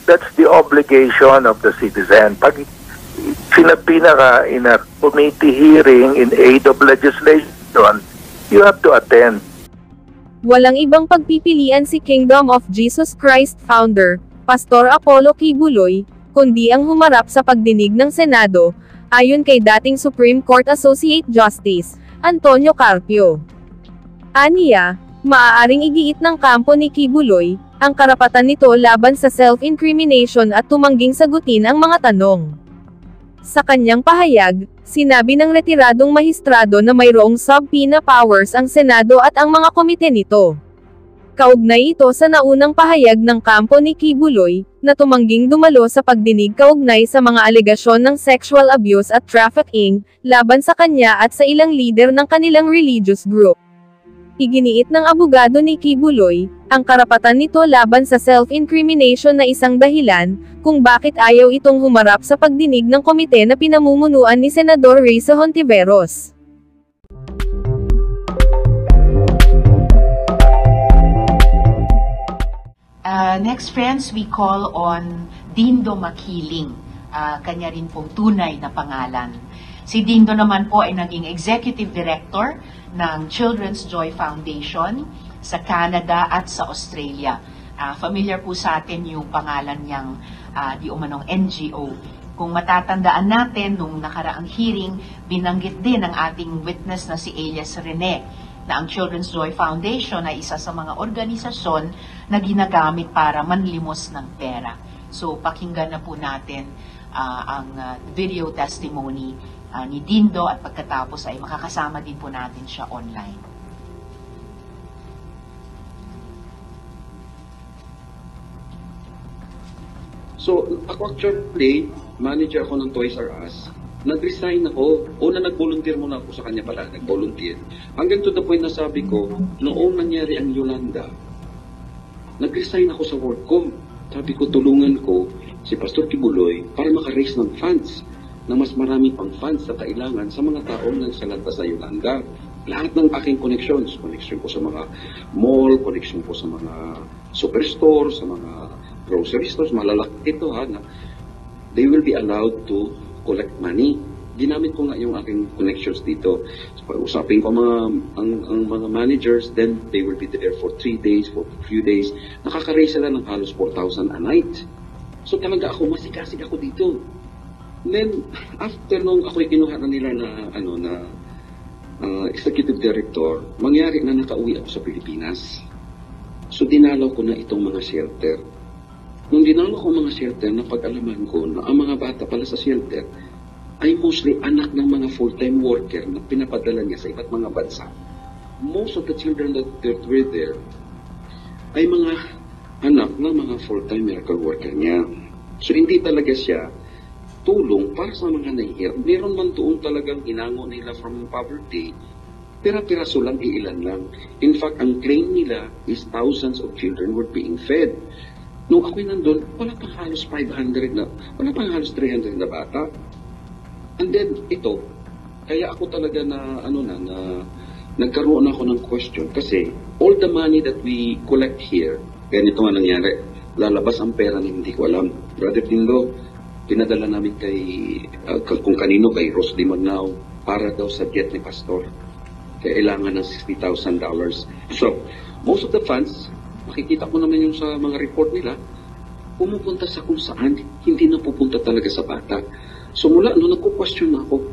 that's the obligation of the citizen. Pag sinabi ka in a committee hearing in aid of legislation, you have to attend. Walang ibang pagpipilian si Kingdom of Jesus Christ founder, Pastor Apollo Kibuloy, kundi ang humarap sa pagdinig ng Senado, ayon kay dating Supreme Court Associate Justice, Antonio Carpio. Aniya, maaaring igiit ng kampo ni Kibuloy, ang karapatan nito laban sa self-incrimination at tumangging sagutin ang mga tanong. Sa kanyang pahayag, sinabi ng retiradong mahistrado na mayroong subpoena powers ang Senado at ang mga komite nito. Kaugnay ito sa naunang pahayag ng kampo ni Kibuloy, na tumangging dumalo sa pagdinig kaugnay sa mga alegasyon ng sexual abuse at trafficking, laban sa kanya at sa ilang leader ng kanilang religious group. Iginiit ng abogado ni Kibuloy, ang karapatan nito laban sa self-incrimination na isang dahilan, kung bakit ayaw itong humarap sa pagdinig ng komite na pinamumunuan ni Senador Risa Hontiveros. Next, friends, we call on Dindo Makiling. Kanya rin pong tunay na pangalan. Si Dindo naman po ay naging Executive Director ng Children's Joy Foundation sa Canada at sa Australia. Familiar po sa atin yung pangalan niyang di umanong NGO. Kung matatandaan natin, nung nakaraang hearing, binanggit din ng ating witness na si Elias Rene na ang Children's Joy Foundation ay isa sa mga organisasyon na ginagamit para manlimos ng pera. So pakinggan na po natin ang video testimony ni Dindo at pagkatapos ay makakasama din po natin siya online. So ako actually, manager ako ng Toys R Us. Nag-resign ako. Una, nag-volunteer muna ako sa kanya pala. Nag-volunteer. Hanggang to the point na sabi ko, noong nangyari ang Yolanda, nag-resign ako sa work ko. Sabi ko, tulungan ko si Pastor Kibuloy para maka-raise ng funds na mas marami pang funds na kailangan sa mga taong nagsalanta sa Yolanda. Lahat ng aking connections. Connection ko sa mga mall, connection ko sa mga superstore, sa mga grocery stores, malalaki ito ha, na they will be allowed to collect money. Ginamit ko nga yung aking connections dito. So, pag-usapin ko ang mga managers, then they will be there for 3 days, for a few days. Nakaka-raise sila ng halos 4,000 a night. So talaga ako, masikasig ako dito. And then, after nung ako'y kinuha na nila na executive director, mangyari na nakauwi ako sa Pilipinas. So dinalaw ko na itong mga shelter. Nung dinalaw ko mga shelter, napag-alaman ko na ang mga bata pala sa shelter ay mostly anak ng mga full-time worker na pinapadala niya sa iba't mga bansa. Most of the children that were there ay mga anak ng mga full-time miracle worker niya. So hindi talaga siya tulong para sa mga nahihirap. Meron man doon talagang inango nila from poverty, pira-piraso lang, iilan lang. In fact, ang claim nila is thousands of children were being fed. Nung ako'y nandun, wala pang halos 500 na, wala pang halos 300 na bata. And then, ito, kaya ako talaga nagkaroon ako ng question kasi all the money that we collect here, ganito nga nangyari, lalabas ang pera na hindi ko alam. Brother Dindo, pinadala namin kung kanino, kay Rose Limonao, para daw sa jet ni Pastor. Kailangan ng $60,000. So, most of the funds, makikita ko naman yung sa mga report nila, pumupunta sa kung saan, hindi na pupunta talaga sa bata. So mula nung nagko-question ako,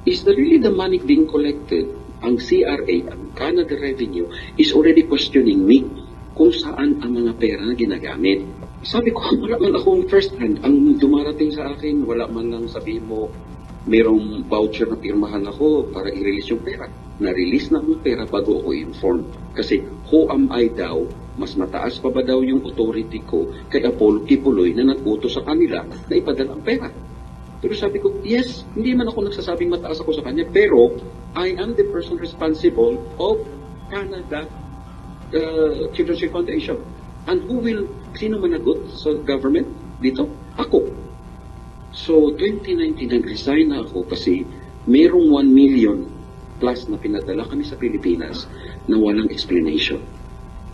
is there really the money being collected? Ang CRA, ang Canada Revenue, is already questioning me kung saan ang mga pera na ginagamit. Sabi ko, wala man akong first hand. Ang dumarating sa akin, wala man lang sabihin mo, mayroong voucher na pirmahan ako para i-release yung pera. Na-release na ang pera bago ako inform. Kasi who am I daw? Mas mataas pa ba daw yung authority ko kay Apollo Kibuloy na nag-utos sa kanila na ipadala ang pera? Pero sabi ko, yes, hindi man ako nagsasabing mataas ako sa kanya, pero I am the person responsible of Canada Children's Foundation. And who will, sino managot sa government dito? Ako. So, 2019, nag-resign na ako kasi mayroong 1 million plus na pinadala kami sa Pilipinas na walang explanation.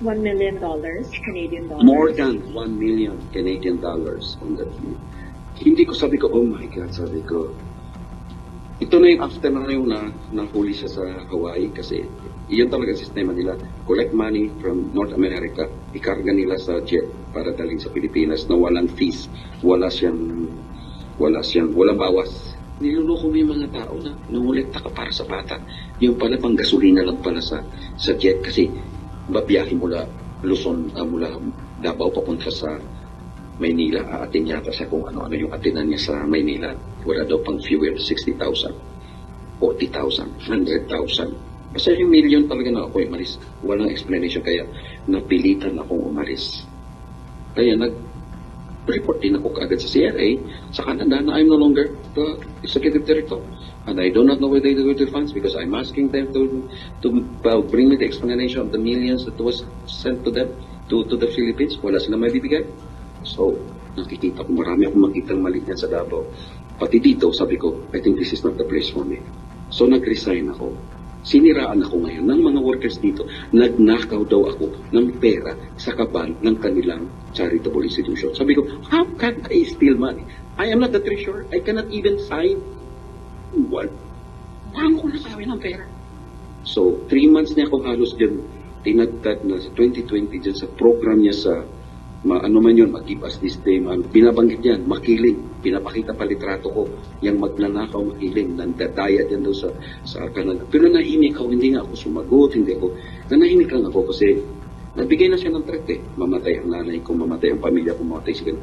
$1 million Canadian dollars. More than 1 million Canadian dollars on that deal. Hindi ko sabi ko, oh my God, sabi ko. Ito na yung after na yung nahuli siya sa Hawaii kasi iyon talaga ang sistema nila. Collect money from North America, ikarga nila sa jet para daling sa Pilipinas na walang fees. Walang bawas. Niluloko mo yung mga tao na nangulekta ka para sa bata. Yung pala pang gasolina lang pala sa jet kasi babiyahin mula Luzon, mula Davao papunta sa Maynila. Aatin yata siya kung ano yung atinan niya sa Maynila. Wala daw pang fuel, 60,000, 40,000, 100,000. Basta yung million talaga na ako umalis. Walang explanation kaya napilitan akong umalis. Kaya nag-report din ako kaagad sa CRA sa Canada na I'm no longer the executive director. And I do not know where they do the funds because I'm asking them to bring me the explanation of the millions that was sent to them, to the Philippines. Wala sila may bibigay. So, nakikita ko, marami akong makitang mali niyan sa Davao. Pati dito, sabi ko, I think this is not the place for me. So, nag-resign ako. Siniraan ako ngayon ng mga workers dito. Nagnakaw daw ako ng pera sa kabal ng kanilang charitable institution. Sabi ko, how can I steal money? I am not the treasurer. I cannot even sign. What? Paano ko nakawin ng pera? So, 3 months niya ako halos dyan tinagtad na sa 2020 dyan sa program niya sa ano man yun, mag-give us this day, binabanggit yan, makiling, pinapakita pa litrato ko, yung magnanakaw, makiling, nandadaya dyan daw sa Canada. Pero nahimik ako, hindi nga ako sumagot, nanahimik lang ako kasi nagbigay na siya ng threat mamatay ang nanay ko, mamatay ang pamilya ko, mamatay siya.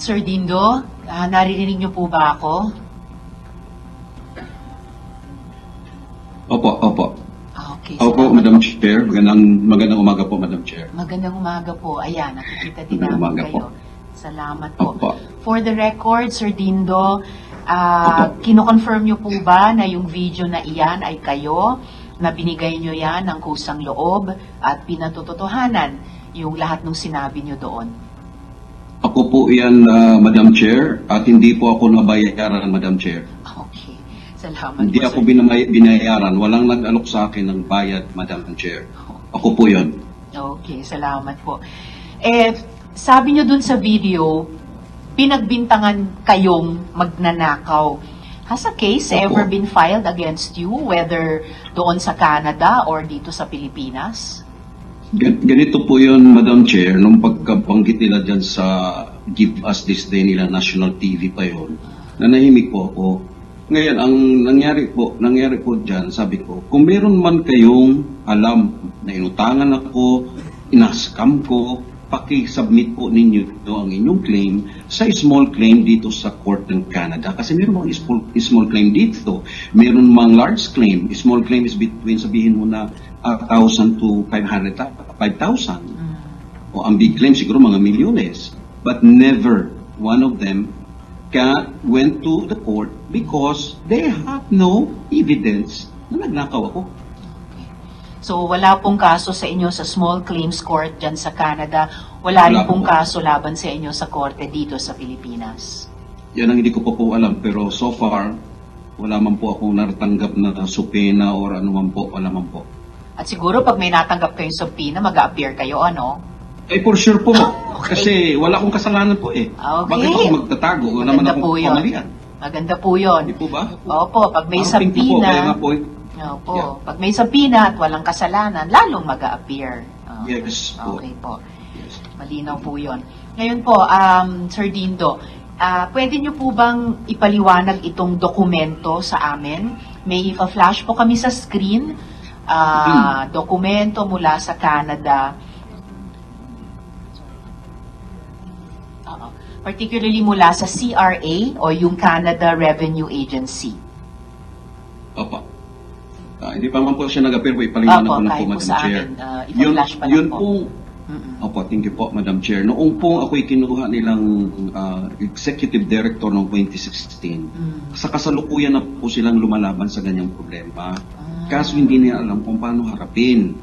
Sir Dindo, naririnig niyo po ba ako? Opo. Okay. Opo, Madam Chair. Magandang umaga po, Madam Chair. Magandang umaga po. Ayan, nakikita din Magandang namin umaga kayo. po. Salamat po. Opo. For the record, Sir Dindo, kino-confirm niyo po ba na yung video na iyan ay kayo, na binigay niyo yan ng kusang loob at pinatotohanan yung lahat ng sinabi niyo doon? Ako po yan, Madam Chair, at hindi po ako nabayaran, Madam Chair. Okay. Salamat Hindi po, ako Sir. binayaran. Walang nag-alok sa akin ng bayad, Madam Chair. Ako po yun. Okay, salamat po. Sabi niyo dun sa video, pinagbintangan kayong magnanakaw. Has a case Opo. ever been filed against you, whether doon sa Canada or dito sa Pilipinas? Ganito po yun, Madam Chair, nung pagkabanggit nila dyan sa Give Us This Day nila, National TV pa yun, nanahimik po ako. Ngayon, ang nangyari po dyan, sabi ko, kung meron man kayong alam na inutangan ako, inaskam ko, paki-submit po ninyo ang inyong claim sa small claim dito sa Court ng Canada. Kasi meron mga small claim dito. Meron mga large claim. Small claim is between, sabihin mo na, 1,000 to 5,000. O ang big claim siguro mga milyones. But never one of them went to the court because they have no evidence na nagnakaw ako. So, wala pong kaso sa inyo sa small claims court dyan sa Canada. Wala rin Wala pong po. kaso laban sa inyo sa korte dito sa Pilipinas. Yan ang hindi ko pa po alam. Pero so far, wala man po akong naratanggap na subpoena or ano man po. Wala man po. At siguro pag may natanggap kayong subpoena, mag-a-appear kayo, ano? For sure po. Okay. Kasi wala akong kasalanan po Okay. Bakit ako magtatago? Wala naman Maganda akong po yun. pamalian. Maganda po yun. Hindi po ba? Opo, pag may Parang pink po, kaya nga subpoena, po, opo, Yeah. pag may subpoena at walang kasalanan, lalong mag-a-appear. Yes po. Okay po. Yes. Malinaw po yun. Ngayon po, Sir Dindo, pwede niyo po bang ipaliwanag itong dokumento sa amin? May ipa-flash po kami sa screen. Dokumento mula sa Canada. Particularly mula sa CRA o yung Canada Revenue Agency. Opo. Hindi pa man po siya nag-appear po. Ipaliwanag Opo, ko na po, kahit po Madam sa Chair. amin, ipa-flash pa lang yun po. pong, opo, thank you po, Madam Chair. Noong pong ako'y kinuha nilang Executive Director noong 2016, sa kasalukuyan na po silang lumalaban sa ganyang problema. Kaso hindi nila alam kung paano harapin.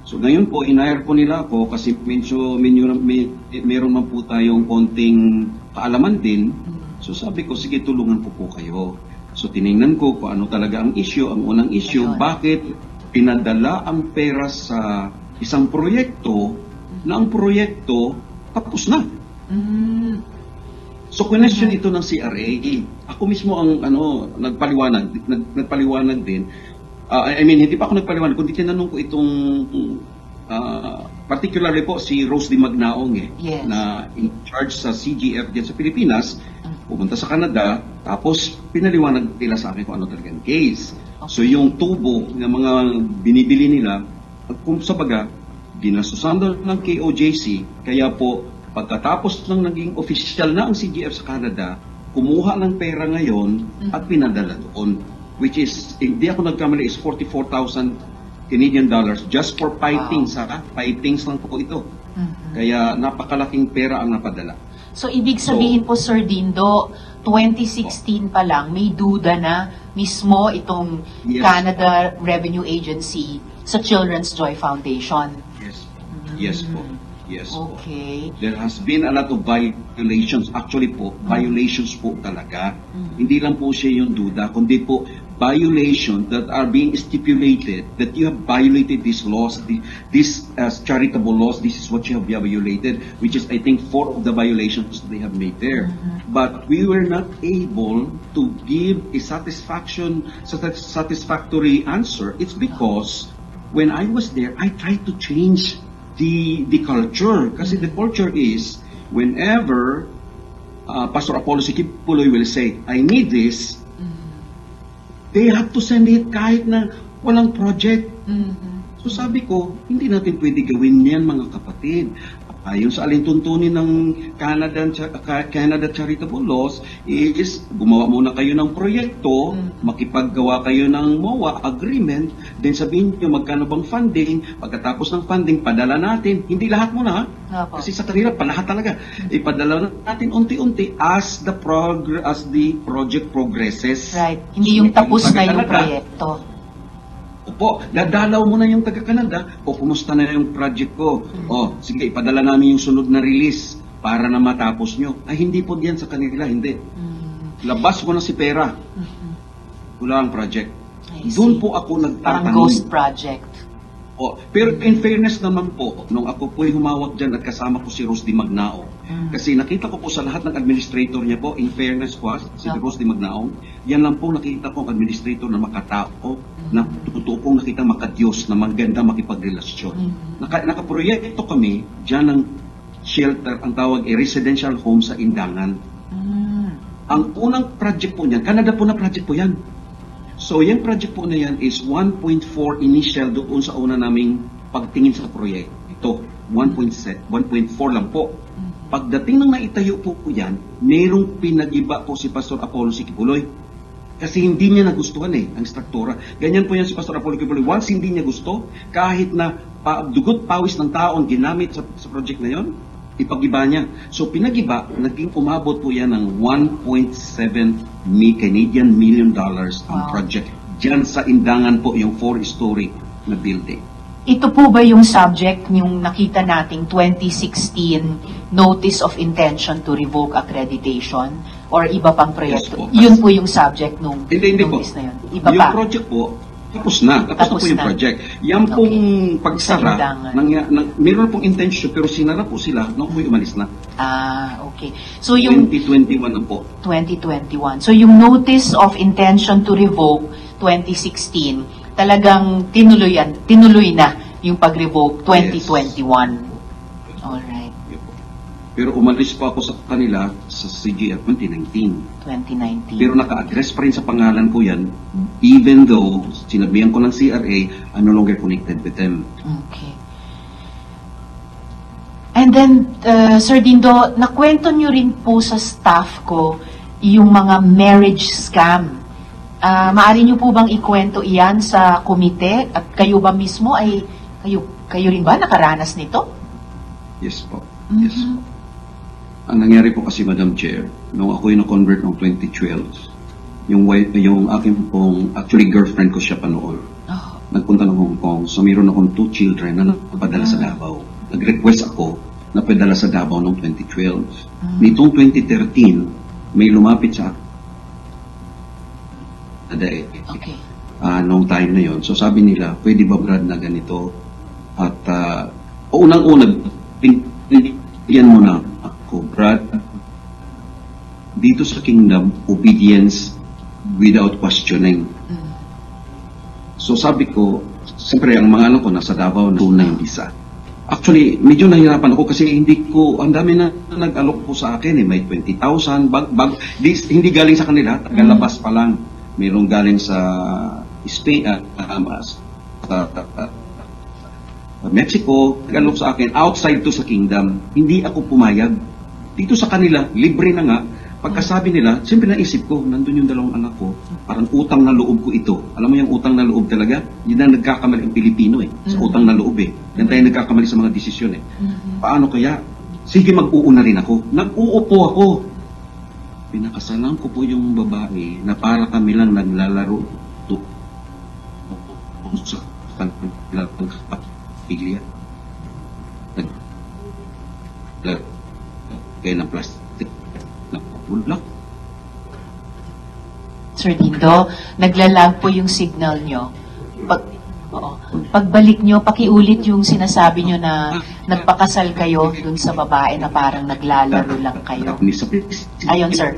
So ngayon po, inahire po nila ako kasi meron man po tayong konting kaalaman din. So sabi ko, sige, tulungan ko po kayo. So tiningnan ko kung ano talaga ang issue. Ang unang issue, Ayun. bakit pinadala ang pera sa isang proyekto na ang proyekto tapos na. So question ito ng CRA. Ako mismo ang nagpaliwanag din. I mean, hindi pa ako nagpaliwanag, kundi tinanong ko itong particularly po si Rose Di Magnaong Yes. na in charge sa CGF diyan sa Pilipinas, pumunta sa Canada, tapos pinaliwanag nila sa akin kung ano talaga ang case. So yung tubo ng mga binibili nila, kung sa baga, ginasusan ng KOJC, kaya po pagkatapos ng naging official na ang CGF sa Canada, kumuha ng pera ngayon at pinadala doon. Which is, hindi ako nagkamali, is 44,000 Canadian dollars just for pipings. Pipings lang po ito. Kaya napakalaking pera ang napadala. So, ibig sabihin po, Sir Dindo, 2016 pa lang, may duda na mismo itong Yes. Canada Revenue Agency sa Children's Joy Foundation. Yes. Yes po. Yes po. Okay. There has been a lot of violations. Actually po, violations po talaga. Hindi lang po siya yung duda, kundi po violations that are being stipulated that you have violated these laws, these charitable laws. This is what you have violated, which is, I think, 4 of the violations they have made there. But we were not able to give a satisfactory answer. It's because when I was there, I tried to change the culture. Kasi the culture is, whenever Pastor Apollo Sikipuloy will say, I need this, they have to send it kahit na walang project. So sabi ko, hindi natin pwede gawin yan, mga kapatid. Ayon sa alintuntunin ng Canada Charitable Laws is gumawa muna kayo ng proyekto, makipaggawa kayo ng MOA agreement, then sabihin nyo magkano bang funding, pagkatapos ng funding, padala natin, hindi lahat muna kasi sa kanila, palahat talaga, ipadala natin unti-unti as the project progresses. Right. Hindi yung tapos na yung proyekto. Opo, dadalaw mo na yung taga-Canada, o kumusta na yung project ko? O, sige, ipadala namin yung sunod na release para na matapos nyo. Ay, hindi po diyan sa kanila, hindi. Labas mo na si pera. Wala ang project. Doon po ako nagtatanong. Parang ghost project. O, pero in fairness naman po, nung ako po'y humawak dyan at kasama ko si Rose Di Magnaong, kasi nakita ko po sa lahat ng administrator niya po, in fairness po, si Rose Di Magnaong, yan lang po nakita ko ang administrator na makatao, na totoo pong nakita makadiyos, na maganda makipagrelasyon. Nakaproyekto kami dyan ng shelter, ang tawag residential home sa Indangan. Ang unang project po niyan, Canada po na project po yan. So, yung project po na yan is 1.4 initial doon sa una naming pagtingin sa proyekto. Ito, 1.4 lang po. Pagdating ng naitayo po yan, mayroong pinag-iba po si Pastor Apollo Sikipuloy. Kasi hindi niya nagustuhan ang struktura. Ganyan po yan si Pastor Apollo Sikipuloy. Once hindi niya gusto, kahit na dugot pawis ng tao ang ginamit sa project na yon, ipag-iba niya. So, pinag-iba, naging umabot po yan ng 1.7 Canadian million dollars ang project. Diyan sa Indangan po, yung 4-story na building. Ito po ba yung subject yung nakita nating 2016 Notice of Intention to Revoke Accreditation? Or iba pang proyekto? Yes po. Yun po yung subject nung hindi notice po. na yun? Iba yung pa? project po, tapos na po yung project. Yan pong pagsara, meron pong intention, pero sinara po sila nung po umalis na. Okay. So yung 2021 na po. 2021. So yung Notice of Intention to Revoke 2016, talagang tinuloy na yung pag-revoke 2021. Alright. Pero umalis pa ako sa kanila sa CGF 2019. Pero naka-address pa rin sa pangalan ko yan, even though sinabihan ko ng CRA, I'm no longer connected with them. Okay. And then, Sir Dindo, nakwento nyo rin po sa staff ko yung mga marriage scam. Maaari nyo po bang ikwento iyan sa komite? At kayo ba mismo ay, kayo rin ba nakaranas nito? Yes po. Yes po. Ang nangyari po kasi, Madam Chair, nung ako yung na-convert noong 2012, yung aking pong, actually girlfriend ko siya pa noon. Nagpunta ng Hong Kong, so mayroon akong 2 children na napadala sa Davao. Nag-request ako na padala sa Davao noong 2012. Nitong 2013, may lumapit sa akin. Okay. nung time na yon. So sabi nila, pwede ba Brad na ganito? At unang-unang, pinigyan mo na ako, Brad, dito sa kingdom, obedience without questioning. So sabi ko, siyempre ang mga anak ko nasa Davao na tunay visa. Actually, medyo nahirapan ako kasi ang dami na nag-alok po sa akin may 20,000, hindi galing sa kanila, tagalabas pa lang. Mayroong galing sa Spain, sa Mexico, nag-alok sa akin, outside to sa kingdom. Hindi ako pumayag. Dito sa kanila, libre na nga. Pagkasabi nila, siyempre naisip ko, nandun yung dalawang anak ko, parang utang na loob ko ito. Alam mo yung utang na loob talaga? Yun ang nagkakamali ang Pilipino sa utang na loob Yan tayo nagkakamali sa mga desisyon Paano kaya? Sige, mag-uuna rin ako. Nag-uupo ako. Pinakasalan ko po yung babae na para kami lang naglalaro sa pagpigilya. Kaya ng plastic. Sir Dindo, naglalag po yung signal nyo. Pagbalik nyo, pakiulit yung sinasabi nyo na nagpakasal kayo dun sa babae na parang naglalaro lang kayo. Ayun, sir.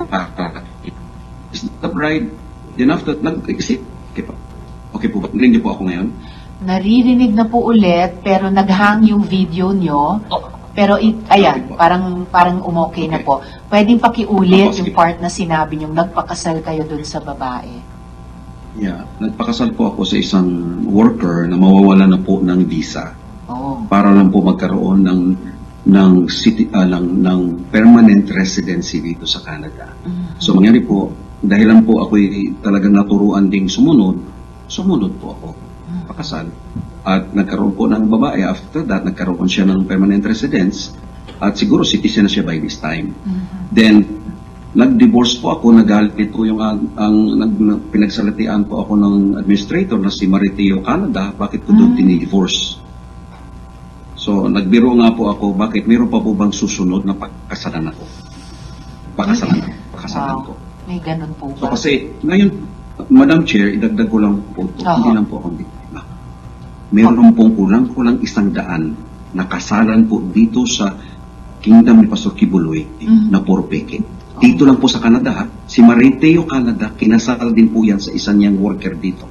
Is the bride, then after, nag-isip. Okay po ba? Narinig niyo po ako ngayon? Naririnig na po ulit, pero naghang yung video nyo. Pero ayan, parang umokay na po. Pwedeng pakiulit yung part na sinabi nyo, nagpakasal kayo dun sa babae. Yeah, nagpakasal po ako sa isang worker na mawawala na po ng visa. Para lang po magkaroon ng permanent residency dito sa Canada. So mangyari po, dahil lang po ako'y talagang naturuan ding sumunod po ako. Pakasal. At nagkaroon po ng babae. After that, nagkaroon siya ng permanent residence. At siguro citizen na siya by this time. Then, nag-divorce po ako. Nagalit po yung pinagsalatian po ako ng administrator na si Mariteo Canada. Bakit ko doon tinidivorce? So, nagbiro nga po ako, bakit meron pa po bang susunod na pagkasalan ako? Pakasalan ko. May ganun po So, ba? kasi, ngayon, Madam Chair, idagdag ko lang po ito. Hindi lang po ako dito. Meron pong kulang-kulang 100 na kasalan po dito sa Kingdom ni Pastor Kibuloy na puro peke. Dito lang po sa Canada, si Mariteo Canada, kinasal din po yan sa isang niyang worker dito.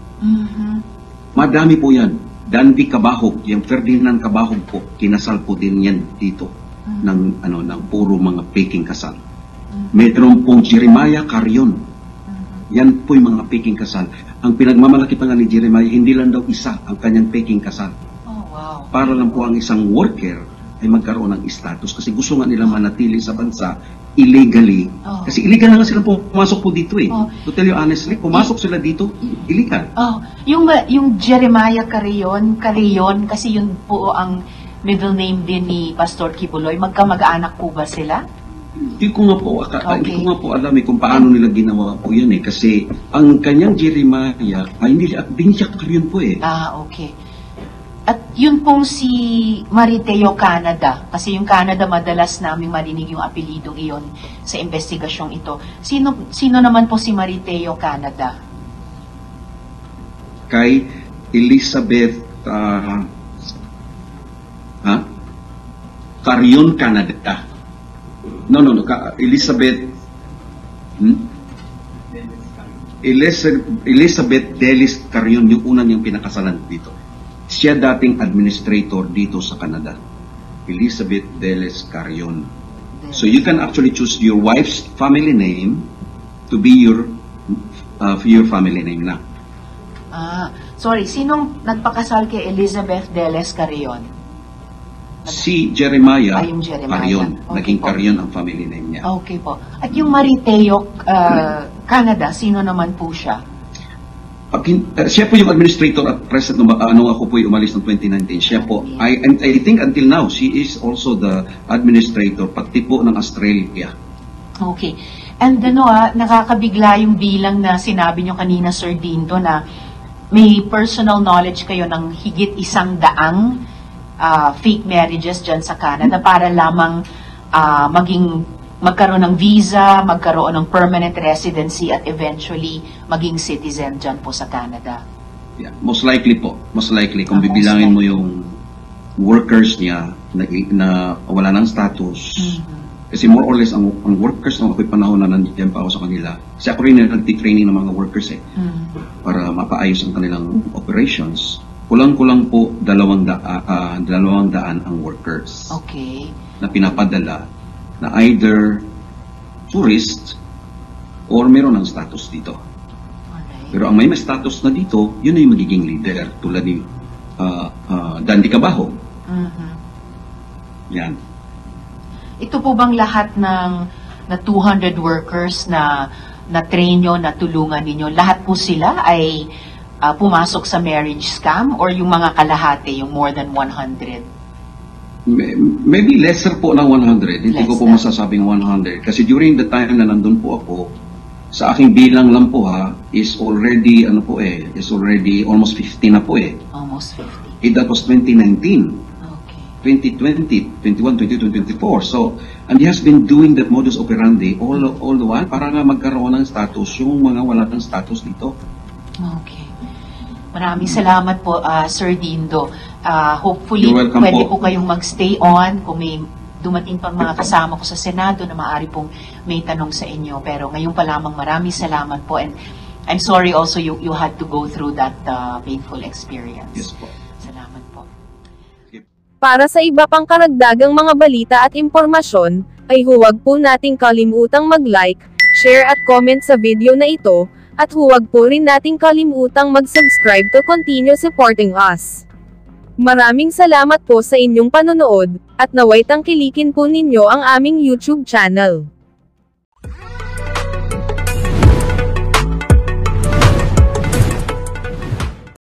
Madami po yan. Danby Cabahog, yung Ferdinand Cabahog po, kinasal po din yan dito ng puro mga peking kasal. Meron pong Jeremiah Carion. Yan po yung mga peking kasal. Ang pinagmamalaki pa nga ni Jeremiah, hindi lang daw isa ang kanyang peking kasal. Para lang po ang isang worker ay magkaroon ng status. Kasi gusto nga nilang manatili sa bansa illegally. Kasi illegal na nga sila pumasok po dito To tell you honestly, pumasok sila dito, illegal. Yung Jeremiah Carion, kasi yun po ang middle name din ni Pastor Kibuloy. Magkamag-anak po ba sila? Hindi ko nga po alam kung paano nila ginawa po yan kasi ang kanyang Jeremiah hindi siya Carion po okay. At yun pong si Mariteo Canada, kasi yung Canada madalas naming marinig yung apelidong iyon sa investigasyong ito. Sino naman po si Mariteo Canada? Kay Elizabeth Carion Canada. No, Elizabeth Delis Carion, yung una niyang pinakasalan dito. Siya dating administrator dito sa Canada. Elizabeth Delis Carion. So you can actually choose your wife's family name to be your family name na. Sorry, sinong nagpakasal kay Elizabeth Delis Carion? Si Jeremiah, yung Jeremiah. Carion. Okay Naging po. Carion ang family name niya. Okay po. At yung Mariteo Canada, sino naman po siya? Siya po yung administrator at present nung ako po yung umalis ng 2019. Siya po, I think until now, she is also the administrator, pati po ng Australia. Okay. And nakakabigla yung bilang na sinabi nyo kanina, Sir Dindo, na may personal knowledge kayo ng higit 100 fake marriages dyan sa Canada para lamang magkaroon ng visa, magkaroon ng permanent residency at eventually maging citizen dyan po sa Canada. Yeah, most likely po. Most likely. Kung Most bibilangin mo likely. yung workers niya na wala ng status. Mhm. Kasi more or less, ang workers na ako'y panahon na nandiyan pa ako sa kanila. Kasi ako rin na nagtitraining ng mga workers Mhm. para mapaayos ang kanilang operations. Kulang-kulang po 200 ang workers Okay. na pinapadala na either tourist or meron ng status dito. Alright. Pero ang may status na dito, yun ay magiging leader tulad ni Dandy Cabajo. Mhm. Yan. Ito po bang lahat ng na 200 workers na train nyo, na tulungan ninyo, lahat po sila ay pumasok sa marriage scam or yung mga kalahati, yung more than 100? Maybe lesser po ng 100. Hindi ko po Lesser. masasabing 100. Kasi during the time na nandun po ako, sa aking bilang lang po is already almost 50 na po eh. Almost 50. That was 2019. Okay. 2020, 21, 22, 24. So, and he has been doing that modus operandi all the while para nga magkaroon ng status yung mga wala ng status dito. Okay. Maraming salamat po, Sir Dindo. Hopefully, You're welcome pwede po. po kayong magstay on kung may dumating pang mga kasama ko sa Senado na maaari pong may tanong sa inyo. Pero ngayon pa lamang, maraming salamat po. And I'm sorry also you had to go through that painful experience. Yes po. Salamat po. Para sa iba pang karagdagang mga balita at impormasyon, ay huwag po nating kalimutang mag-like, share at comment sa video na ito, at huwag po rin nating kalimutang mag-subscribe to continue supporting us. Maraming salamat po sa inyong panonood, at naway tangkilikin po ninyo ang aming YouTube channel.